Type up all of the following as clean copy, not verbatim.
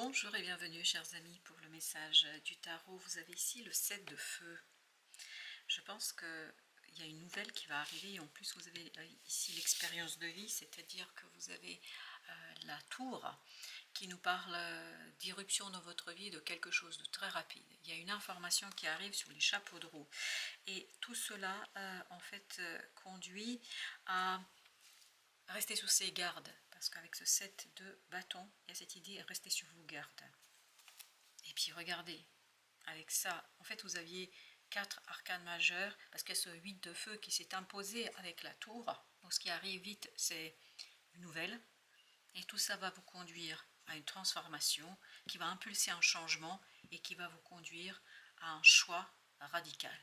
Bonjour et bienvenue chers amis pour le message du tarot. Vous avez ici le 7 de feu. Je pense qu'il y a une nouvelle qui va arriver. En plus vous avez ici l'expérience de vie, c'est-à-dire que vous avez la tour qui nous parle d'irruption dans votre vie, de quelque chose de très rapide. Il y a une information qui arrive sur les chapeaux de roue. Et tout cela en fait conduit à rester sous ses gardes. Parce qu'avec ce 7 de bâton, il y a cette idée, restez sur vos gardes. Et puis regardez, avec ça, en fait vous aviez 4 arcanes majeurs, parce qu'il y a ce 8 de feu qui s'est imposé avec la tour. Donc ce qui arrive vite, c'est une nouvelle. Et tout ça va vous conduire à une transformation, qui va impulser un changement et qui va vous conduire à un choix radical.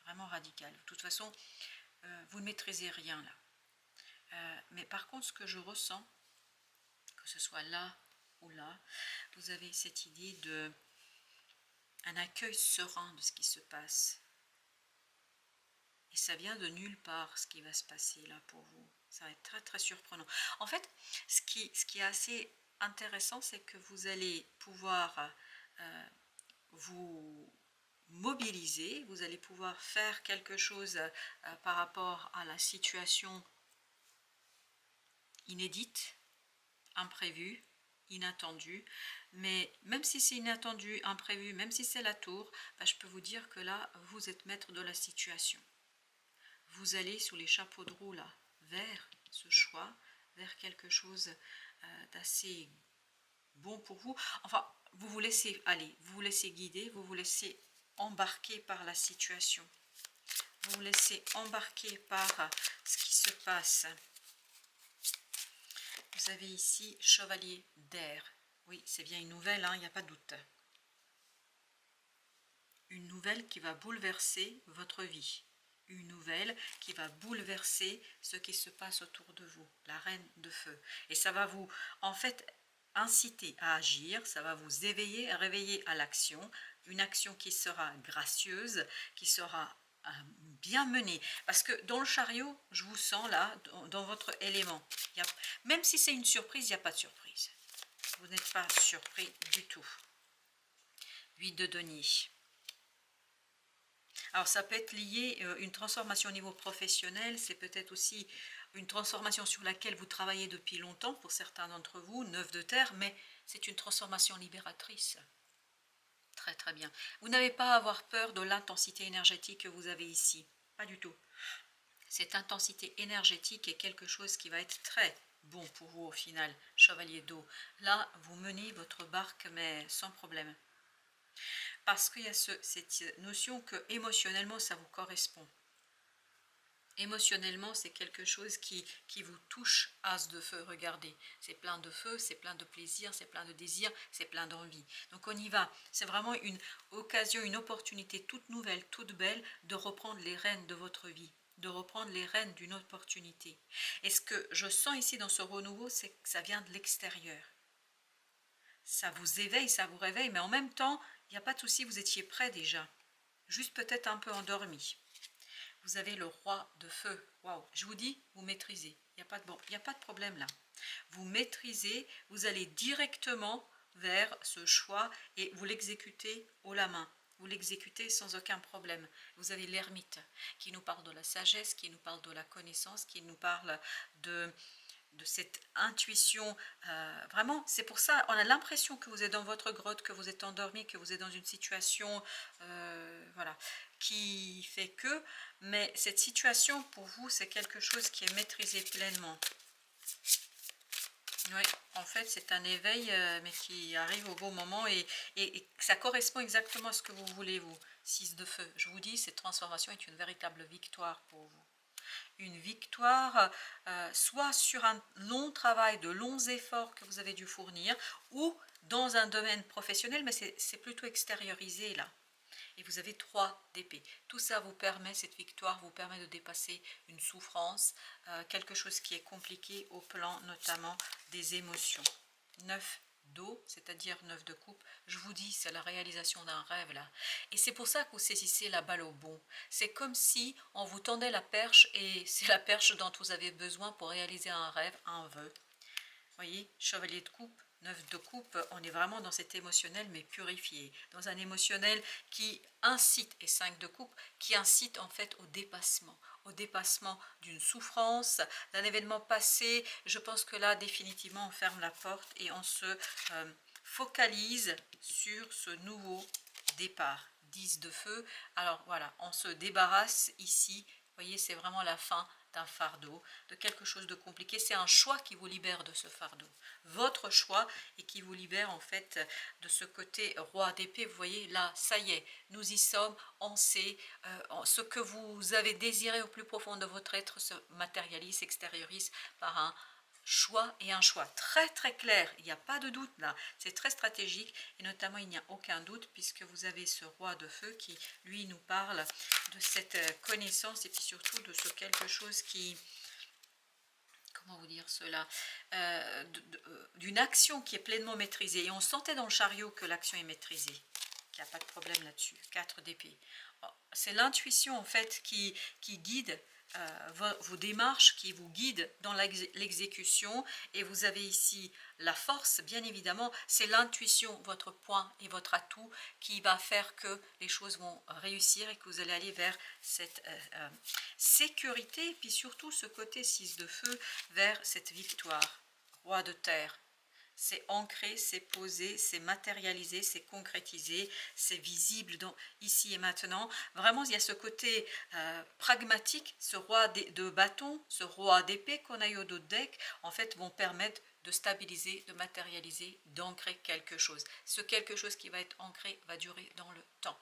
Vraiment radical. De toute façon, vous ne maîtrisez rien là. Mais par contre, ce que je ressens, que ce soit là ou là, vous avez cette idée de un accueil serein de ce qui se passe. Et ça vient de nulle part, ce qui va se passer là pour vous. Ça va être très très surprenant. En fait, ce qui est assez intéressant, c'est que vous allez pouvoir vous mobiliser, vous allez pouvoir faire quelque chose par rapport à la situation inédite, imprévu, inattendu, mais même si c'est inattendu, imprévu, même si c'est la tour, je peux vous dire que là, vous êtes maître de la situation. Vous allez sous les chapeaux de roue là, vers ce choix, vers quelque chose d'assez bon pour vous. Enfin, vous vous laissez aller, vous vous laissez guider, vous vous laissez embarquer par la situation. Vous vous laissez embarquer par ce qui se passe. Vous avez ici chevalier d'air. Oui, c'est bien une nouvelle, il n'y a pas de doute. Une nouvelle qui va bouleverser votre vie. Une nouvelle qui va bouleverser ce qui se passe autour de vous. La reine de feu. Et ça va vous, en fait, inciter à agir. Ça va vous éveiller, réveiller à l'action. Une action qui sera gracieuse, qui sera bien menée. Parce que dans le chariot, je vous sens là, dans votre élément. Même si c'est une surprise, il n'y a pas de surprise. Vous n'êtes pas surpris du tout. 8 de denier. Alors ça peut être lié, une transformation au niveau professionnel, c'est peut-être aussi une transformation sur laquelle vous travaillez depuis longtemps pour certains d'entre vous, 9 de terre, mais c'est une transformation libératrice. Très très bien. Vous n'avez pas à avoir peur de l'intensité énergétique que vous avez ici, pas du tout. Cette intensité énergétique est quelque chose qui va être très bon pour vous au final, chevalier d'eau. Là, vous menez votre barque, mais sans problème. Parce qu'il y a cette notion que émotionnellement, ça vous correspond. Émotionnellement, c'est quelque chose qui vous touche, as de feu, regardez. C'est plein de feu, c'est plein de plaisir, c'est plein de désir, c'est plein d'envie. Donc on y va. C'est vraiment une occasion, une opportunité toute nouvelle, toute belle de reprendre les rênes de votre vie, de reprendre les rênes d'une opportunité. Et ce que je sens ici dans ce renouveau, c'est que ça vient de l'extérieur. Ça vous éveille, ça vous réveille, mais en même temps, il n'y a pas de souci, vous étiez prêt déjà. Juste peut-être un peu endormi. Vous avez le roi de feu. Waouh, je vous dis, vous maîtrisez. Il n'y a pas de problème là. Vous maîtrisez, vous allez directement vers ce choix et vous l'exécutez haut la main. Vous l'exécutez sans aucun problème. Vous avez l'ermite qui nous parle de la sagesse, qui nous parle de la connaissance, qui nous parle de cette intuition. Vraiment, c'est pour ça, on a l'impression que vous êtes dans votre grotte, que vous êtes endormi, que vous êtes dans une situation voilà, qui fait que, mais cette situation pour vous, c'est quelque chose qui est maîtrisé pleinement. Oui, en fait, c'est un éveil, mais qui arrive au bon moment et ça correspond exactement à ce que vous voulez, vous. 6 de feu. Je vous dis, cette transformation est une véritable victoire pour vous. Une victoire, soit sur un long travail, de longs efforts que vous avez dû fournir, ou dans un domaine professionnel, mais c'est plutôt extériorisé là. Et vous avez 3 d'épée. Tout ça vous permet, cette victoire vous permet de dépasser une souffrance, quelque chose qui est compliqué au plan notamment des émotions. 9 d'eau, c'est-à-dire 9 de coupe, je vous dis, c'est la réalisation d'un rêve là. Et c'est pour ça que vous saisissez la balle au bond. C'est comme si on vous tendait la perche et c'est la perche dont vous avez besoin pour réaliser un rêve, un vœu. Voyez, chevalier de coupe, 9 de coupe, on est vraiment dans cet émotionnel mais purifié, dans un émotionnel qui incite, et 5 de coupe, qui incite en fait au dépassement d'une souffrance, d'un événement passé. Je pense que là définitivement on ferme la porte et on se focalise sur ce nouveau départ. 10 de feu, alors voilà, on se débarrasse ici, vous voyez, c'est vraiment la fin d'un fardeau, de quelque chose de compliqué. C'est un choix qui vous libère de ce fardeau, votre choix, et qui vous libère en fait de ce côté roi d'épée. Vous voyez là, ça y est, nous y sommes, on sait, ce que vous avez désiré au plus profond de votre être se matérialise, s'extériorise par un choix, et un choix très très clair, il n'y a pas de doute là, c'est très stratégique, et notamment il n'y a aucun doute puisque vous avez ce roi de feu qui lui nous parle de cette connaissance, et puis surtout de ce quelque chose qui, comment vous dire cela, d'une action qui est pleinement maîtrisée, et on sentait dans le chariot que l'action est maîtrisée, qu'il n'y a pas de problème là-dessus. 4 d'épée, c'est l'intuition en fait qui guide vos démarches, qui vous guident dans l'exécution, et vous avez ici la force, bien évidemment, c'est l'intuition, votre point et votre atout qui va faire que les choses vont réussir et que vous allez aller vers cette sécurité, et puis surtout ce côté 6 de feu vers cette victoire. Roi de terre, c'est ancré, c'est posé, c'est matérialisé, c'est concrétisé, c'est visible dans, ici et maintenant. Vraiment, il y a ce côté pragmatique, ce roi de bâton, ce roi d'épée qu'on a eu au dos de deck, en fait, vont permettre de stabiliser, de matérialiser, d'ancrer quelque chose. Ce quelque chose qui va être ancré va durer dans le temps.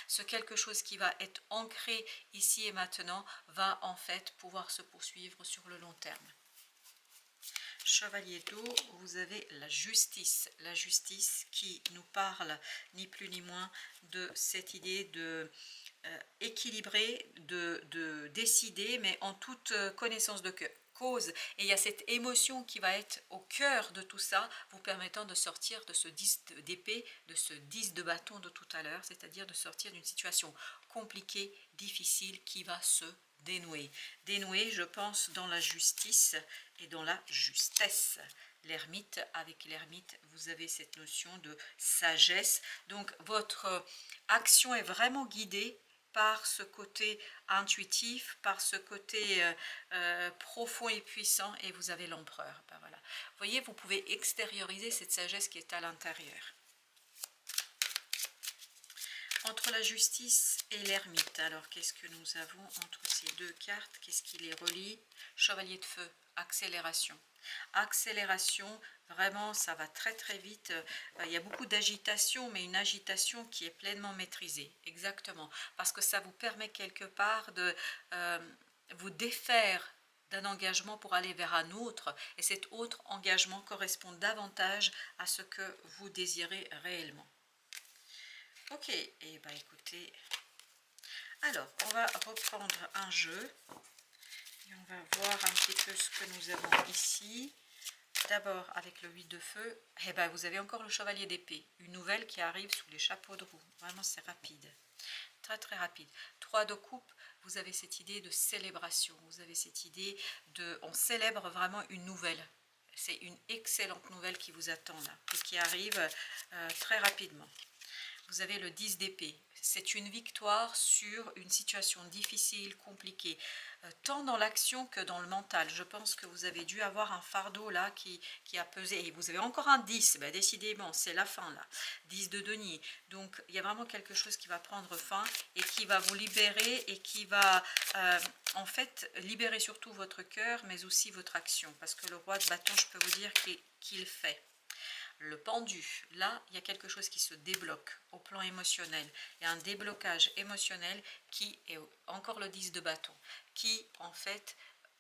Ce quelque chose qui va être ancré ici et maintenant va en fait pouvoir se poursuivre sur le long terme. Chevalier d'eau, vous avez la justice qui nous parle ni plus ni moins de cette idée de équilibrer, de décider, mais en toute connaissance de cause. Et il y a cette émotion qui va être au cœur de tout ça, vous permettant de sortir de ce 10 d'épée, de ce 10 de bâton de tout à l'heure, c'est-à-dire de sortir d'une situation compliquée, difficile, qui va se dénouer. Dénouer, je pense, dans la justice et dans la justesse. L'ermite, avec l'ermite, vous avez cette notion de sagesse. Donc, votre action est vraiment guidée par ce côté intuitif, par ce côté profond et puissant, et vous avez l'empereur. Ben voilà. Vous voyez, vous pouvez extérioriser cette sagesse qui est à l'intérieur. Entre la justice et l'ermite, alors qu'est-ce que nous avons entre ces deux cartes? Qu'est-ce qui les relie? Chevalier de feu, accélération. Accélération, vraiment ça va très très vite, il y a beaucoup d'agitation, mais une agitation qui est pleinement maîtrisée, exactement, parce que ça vous permet quelque part de vous défaire d'un engagement pour aller vers un autre, et cet autre engagement correspond davantage à ce que vous désirez réellement. Ok, et bah écoutez, alors on va reprendre un jeu et on va voir un petit peu ce que nous avons ici. D'abord avec le 8 de feu, et ben vous avez encore le chevalier d'épée, une nouvelle qui arrive sous les chapeaux de roue. Vraiment c'est rapide, très très rapide. 3 de coupe, vous avez cette idée de célébration, vous avez cette idée de, on célèbre vraiment une nouvelle. C'est une excellente nouvelle qui vous attend là et qui arrive très rapidement. Vous avez le 10 d'épée, c'est une victoire sur une situation difficile, compliquée, tant dans l'action que dans le mental. Je pense que vous avez dû avoir un fardeau là qui a pesé, et vous avez encore un 10, ben décidément c'est la fin là, 10 de denier. Donc il y a vraiment quelque chose qui va prendre fin et qui va vous libérer, et qui va en fait libérer surtout votre cœur, mais aussi votre action, parce que le roi de bâton, je peux vous dire qu'il fait. Le pendu, là, il y a quelque chose qui se débloque au plan émotionnel. Il y a un déblocage émotionnel qui est encore le 10 de bâton, qui en fait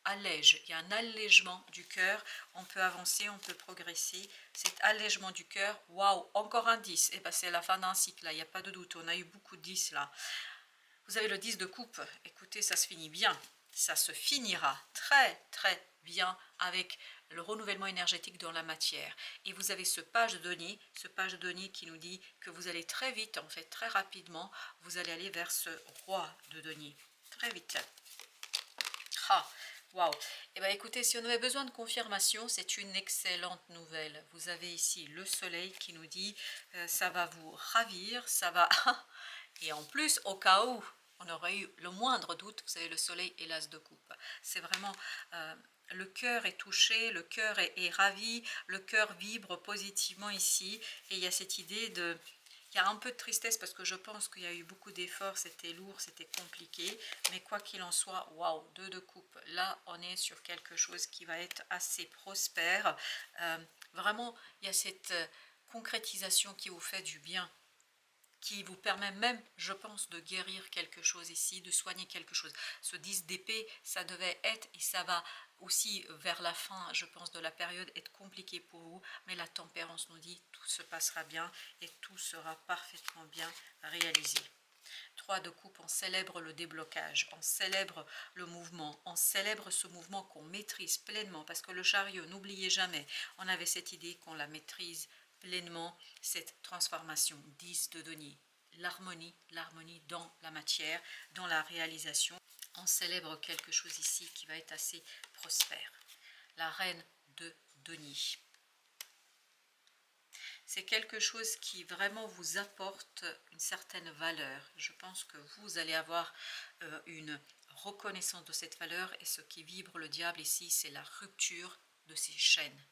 allège. Il y a un allègement du cœur. On peut avancer, on peut progresser. Cet allègement du cœur, waouh, encore un 10. Et ben, c'est la fin d'un cycle, là, il n'y a pas de doute. On a eu beaucoup de 10 là. Vous avez le 10 de coupe. Écoutez, ça se finit bien. Ça se finira très très bien avec le renouvellement énergétique dans la matière. Et vous avez ce page de denier qui nous dit que vous allez très vite, en fait très rapidement, vous allez aller vers ce roi de denier. Très vite. Ah, Waouh! Eh bien, écoutez, si on avait besoin de confirmation, c'est une excellente nouvelle. Vous avez ici le soleil qui nous dit ça va vous ravir, ça va... Et en plus, au cas où on aurait eu le moindre doute, vous savez, le soleil et l'as de coupe. C'est vraiment... le cœur est touché, le cœur est ravi, le cœur vibre positivement ici. Et il y a cette idée de... Il y a un peu de tristesse parce que je pense qu'il y a eu beaucoup d'efforts, c'était lourd, c'était compliqué. Mais quoi qu'il en soit, waouh, 2 de coupe. Là, on est sur quelque chose qui va être assez prospère. Vraiment, il y a cette concrétisation qui vous fait du bien, qui vous permet même, je pense, de guérir quelque chose ici, de soigner quelque chose. Ce 10 d'épée, ça devait être, et ça va aussi vers la fin, je pense, de la période, être compliqué pour vous, mais la tempérance nous dit tout se passera bien et tout sera parfaitement bien réalisé. 3 de coupe, on célèbre le déblocage, on célèbre le mouvement, on célèbre ce mouvement qu'on maîtrise pleinement, parce que le chariot, n'oubliez jamais, on avait cette idée qu'on la maîtrise pleinement, cette transformation. 10 de denier, l'harmonie dans la matière, dans la réalisation. On célèbre quelque chose ici qui va être assez prospère. La reine de denier. C'est quelque chose qui vraiment vous apporte une certaine valeur. Je pense que vous allez avoir une reconnaissance de cette valeur, et ce qui vibre le diable ici, c'est la rupture de ces chaînes,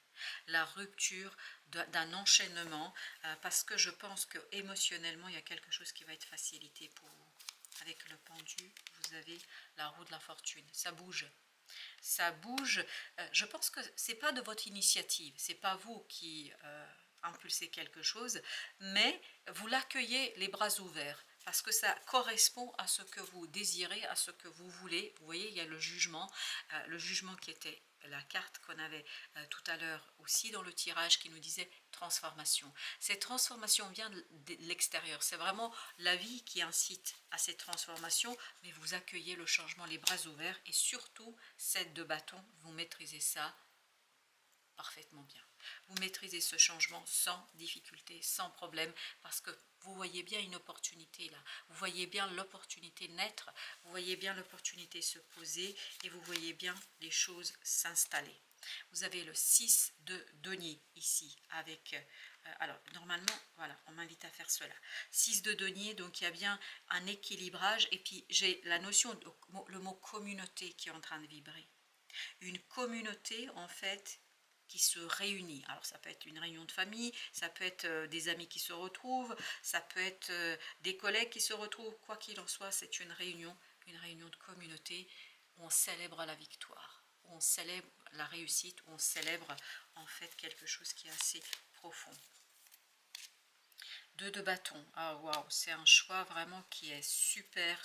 la rupture d'un enchaînement, parce que je pense que émotionnellement il y a quelque chose qui va être facilité pour vous. Avec le pendu, vous avez la roue de la fortune, ça bouge. Ça bouge, je pense que c'est pas de votre initiative, c'est pas vous qui impulsez quelque chose, mais vous l'accueillez les bras ouverts, parce que ça correspond à ce que vous désirez, à ce que vous voulez. Vous voyez, il y a le jugement qui était la carte qu'on avait tout à l'heure aussi dans le tirage, qui nous disait transformation. Cette transformation vient de l'extérieur, c'est vraiment la vie qui incite à cette transformation, mais vous accueillez le changement les bras ouverts, et surtout 7 de bâton, vous maîtrisez ça parfaitement bien. Vous maîtrisez ce changement sans difficulté, sans problème, parce que vous voyez bien une opportunité là. Vous voyez bien l'opportunité naître, vous voyez bien l'opportunité se poser, et vous voyez bien les choses s'installer. Vous avez le 6 de denier ici, avec... alors, normalement, voilà, on m'invite à faire cela. 6 de denier, donc il y a bien un équilibrage, et puis j'ai la notion, le mot communauté qui est en train de vibrer. Une communauté, en fait, qui se réunit. Alors ça peut être une réunion de famille, ça peut être des amis qui se retrouvent, ça peut être des collègues qui se retrouvent. Quoi qu'il en soit, c'est une réunion de communauté où on célèbre la victoire, où on célèbre la réussite, où on célèbre en fait quelque chose qui est assez profond. 2 de bâton, ah waouh, c'est un choix vraiment qui est super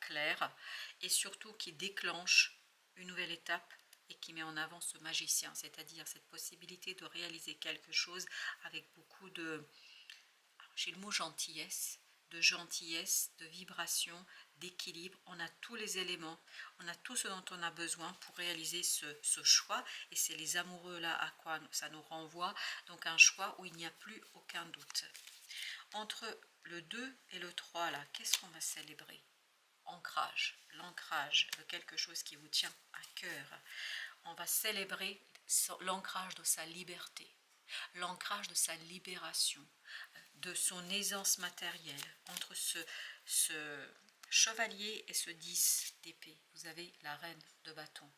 clair, et surtout qui déclenche une nouvelle étape et qui met en avant ce magicien, c'est-à-dire cette possibilité de réaliser quelque chose avec beaucoup de, j'ai le mot gentillesse, de vibration, d'équilibre. On a tous les éléments, on a tout ce dont on a besoin pour réaliser ce choix, et c'est les amoureux là à quoi ça nous renvoie, donc un choix où il n'y a plus aucun doute. Entre le 2 et le 3 là, qu'est-ce qu'on va célébrer? Ancrage, l'ancrage de quelque chose qui vous tient à cœur. On va célébrer l'ancrage de sa liberté, l'ancrage de sa libération, de son aisance matérielle. Entre ce chevalier et ce 10 d'épée, vous avez la reine de bâton.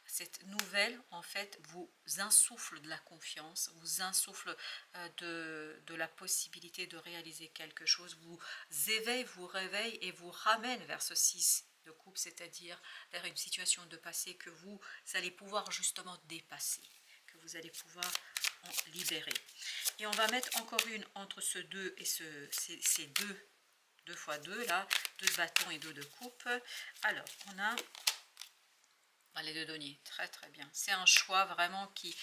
Cette nouvelle, en fait, vous insuffle de la confiance, vous insuffle de la possibilité de réaliser quelque chose, vous éveille, vous réveille et vous ramène vers ce 6 de coupe, c'est-à-dire vers une situation de passé que vous allez pouvoir justement dépasser, que vous allez pouvoir en libérer. Et on va mettre encore une entre ce 2 et ces 2 fois 2 là, 2 de bâton et 2 de coupe. Alors, on a les 2 deniers, très bien. C'est un choix vraiment qui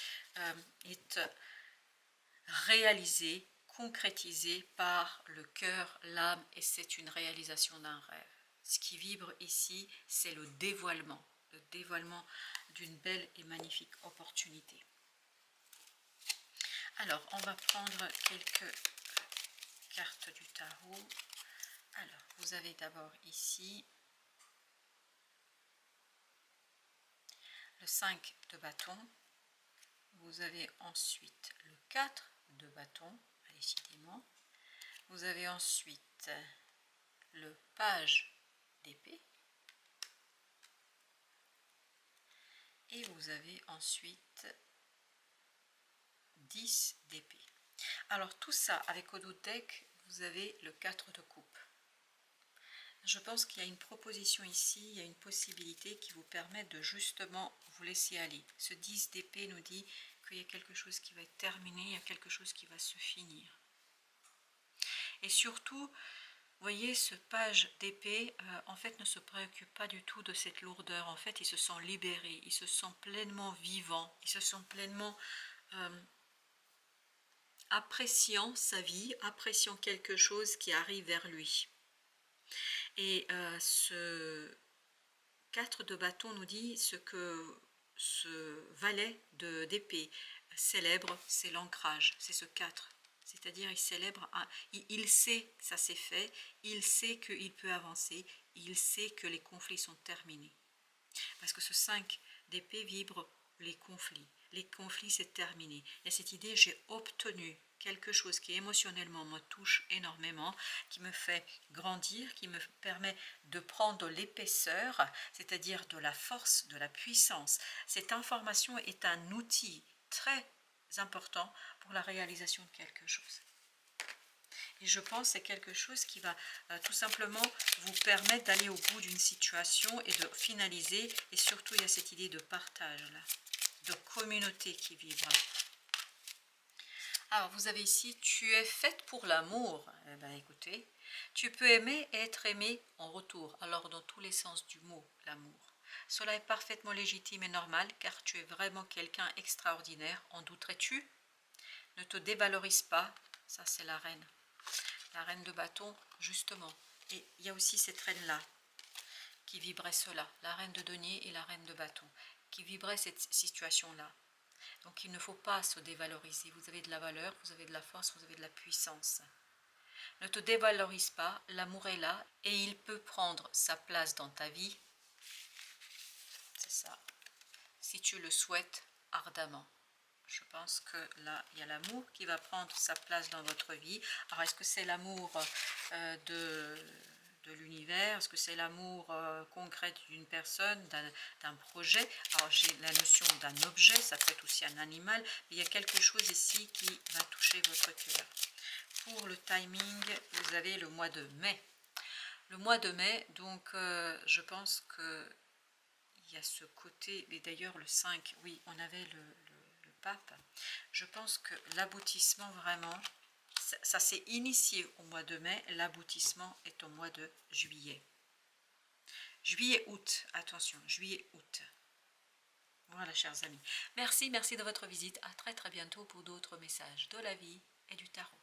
est réalisé, concrétisé par le cœur, l'âme, et c'est une réalisation d'un rêve. Ce qui vibre ici, c'est le dévoilement d'une belle et magnifique opportunité. Alors, on va prendre quelques cartes du tarot. Alors, vous avez d'abord ici le 5 de bâton, vous avez ensuite le 4 de bâton, décidément, vous avez ensuite le page d'épée, et vous avez ensuite 10 d'épée. Alors tout ça, avec au dos de deck, vous avez le 4 de coupe. Je pense qu'il y a une proposition ici, il y a une possibilité qui vous permet de justement vous laisser aller. Ce 10 d'épée nous dit qu'il y a quelque chose qui va être terminé, il y a quelque chose qui va se finir. Et surtout, vous voyez, ce page d'épée, en fait, ne se préoccupe pas du tout de cette lourdeur. En fait, il se sent libéré, il se sent pleinement vivant, il se sent pleinement appréciant sa vie, appréciant quelque chose qui arrive vers lui. Et ce 4 de bâton nous dit ce que ce valet d'épée célèbre, c'est l'ancrage, c'est ce 4. C'est-à-dire il célèbre, il sait que ça s'est fait, il sait qu'il peut avancer, il sait que les conflits sont terminés. Parce que ce 5 d'épée vibre les conflits. Les conflits, c'est terminé. Et cette idée, j'ai obtenu quelque chose qui émotionnellement me touche énormément, qui me fait grandir, qui me permet de prendre l'épaisseur, c'est-à-dire de la force, de la puissance. Cette information est un outil très important pour la réalisation de quelque chose. Et je pense que c'est quelque chose qui va tout simplement vous permettre d'aller au bout d'une situation et de finaliser. Et surtout, il y a cette idée de partage, là, de communauté qui vibre. Alors, vous avez ici, tu es faite pour l'amour. Eh bien, écoutez, tu peux aimer et être aimé en retour. Alors, dans tous les sens du mot, l'amour. Cela est parfaitement légitime et normal, car tu es vraiment quelqu'un extraordinaire. En douterais-tu? Ne te dévalorise pas. Ça, c'est la reine. La reine de bâton, justement. Et il y a aussi cette reine-là qui vibrait cela, la reine de denier et la reine de bâton, qui vibrait cette situation-là. Donc il ne faut pas se dévaloriser. Vous avez de la valeur, vous avez de la force, vous avez de la puissance. Ne te dévalorise pas, l'amour est là et il peut prendre sa place dans ta vie. C'est ça. Si tu le souhaites ardemment. Je pense que là, il y a l'amour qui va prendre sa place dans votre vie. Alors, est-ce que c'est l'amour de l'univers? Est-ce que c'est l'amour concret d'une personne, d'un projet? Alors, j'ai la notion d'un objet, ça peut être aussi un animal, mais il y a quelque chose ici qui va toucher votre cœur. Pour le timing, vous avez le mois de mai. Le mois de mai, donc, je pense que il y a ce côté, et d'ailleurs le 5, oui, on avait le pape. Je pense que l'aboutissement vraiment, ça s'est initié au mois de mai, l'aboutissement est au mois de juillet. Juillet-août, attention, juillet-août. Voilà, chers amis. Merci de votre visite. À très bientôt pour d'autres messages de la vie et du tarot.